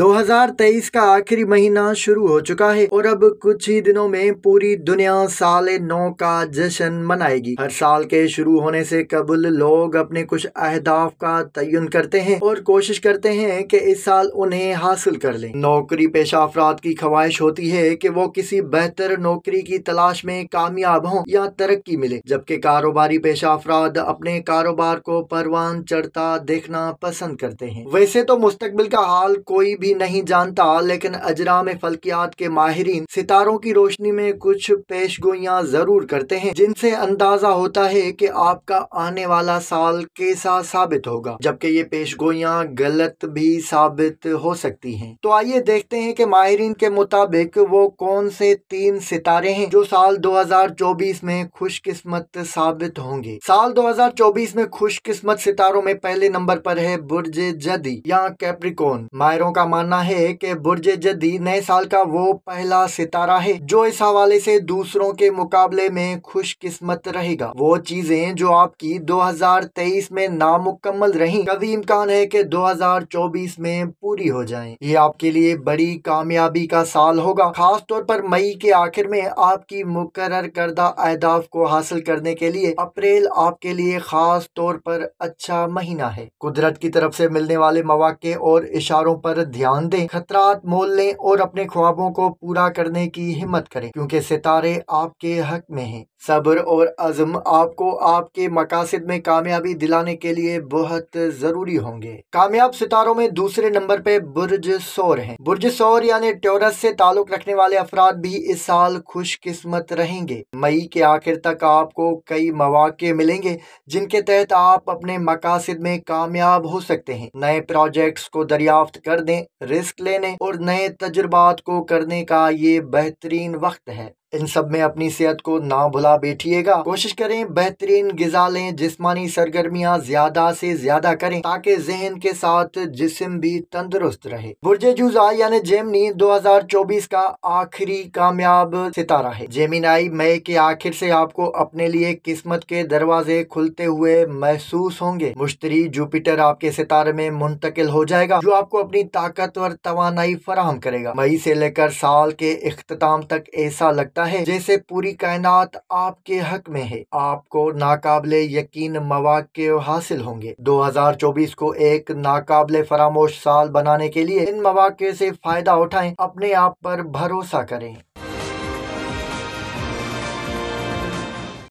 2023 का आखिरी महीना शुरू हो चुका है और अब कुछ ही दिनों में पूरी दुनिया साल नौ का जश्न मनाएगी। हर साल के शुरू होने से कबल लोग अपने कुछ अहदाफ का तयन करते हैं और कोशिश करते हैं कि इस साल उन्हें हासिल कर लें। नौकरी पेशा अफराद की ख्वाहिश होती है कि वो किसी बेहतर नौकरी की तलाश में कामयाब हों या तरक्की मिले, जबकि कारोबारी पेशा अफराद अपने कारोबार को परवान चढ़ता देखना पसंद करते हैं। वैसे तो मुस्तकबिल का हाल कोई भी नहीं जानता, लेकिन अजराम फल्कियात के माहिरीन सितारों की रोशनी में कुछ पेशगोइयां जरूर करते हैं, जिनसे अंदाजा होता है कि आपका आने वाला साल कैसा साबित होगा, जबकि ये पेशगोइयां गलत भी साबित हो सकती हैं। तो आइए देखते हैं कि माहिरीन के मुताबिक वो कौन से 3 सितारे हैं जो साल 2024 में खुशकिस्मत साबित होंगे। साल 2024 में खुशकिस्मत सितारों में पहले नंबर पर है बुर्ज जदी या कैप्रिकॉर्न। माहिरों का मानना है कि बुर्ज जदी नए साल का वो पहला सितारा है जो इस हवाले से दूसरों के मुकाबले में खुशकिस्मत रहेगा। वो चीजें जो आपकी 2023 में नामुकम्मल रहीं, कभी इम्कान है कि 2024 में पूरी हो जाएं। ये आपके लिए बड़ी कामयाबी का साल होगा। खास तौर पर मई के आखिर में आपकी मुकर्रर करदा अहदाफ को हासिल करने के लिए अप्रैल आपके लिए खास तौर पर अच्छा महीना है। कुदरत की तरफ से मिलने वाले मौके और इशारों पर ध्यान दें, खतरात मोल लें और अपने ख्वाबों को पूरा करने की हिम्मत करें, क्योंकि सितारे आपके हक में हैं। सब्र और अज़्म आपको आपके मकासद में कामयाबी दिलाने के लिए बहुत जरूरी होंगे। कामयाब सितारों में दूसरे नंबर पे बुर्ज सौर हैं। बुर्ज सौर यानी टॉरस से ताल्लुक रखने वाले अफराद भी इस साल खुशकिस्मत रहेंगे। मई के आखिर तक आपको कई मौके मिलेंगे जिनके तहत आप अपने मकासद में कामयाब हो सकते हैं। नए प्रोजेक्ट्स को दरियाफ्त कर दें, रिस्क लेने और नए तजुर्बात को करने का ये बेहतरीन वक्त है। इन सब में अपनी सेहत को ना भुला बैठिएगा। कोशिश करें बेहतरीन गिज़ा लें, जिस्मानी सरगर्मियां ज्यादा से ज्यादा करें ताकि जहन के साथ जिस्म भी तंदुरुस्त रहे। बुर्ज जुज़ा यानी जेमिनी 2024 का आखिरी कामयाब सितारा है। जेमिनाई मई के आखिर से आपको अपने लिए किस्मत के दरवाजे खुलते हुए महसूस होंगे। मुश्तरी जुपिटर आपके सितारे में मुंतकिल हो जाएगा, जो आपको अपनी ताकतवर तवानाई फराहम करेगा। मई से लेकर साल के इख्तिताम तक ऐसा लगता है जैसे पूरी कायनात आपके हक में है। आपको नाकाबिले यकीन मौके हासिल होंगे। 2024 को एक नाकाबिले फरामोश साल बनाने के लिए इन मौके से फायदा उठाएं, अपने आप पर भरोसा करें।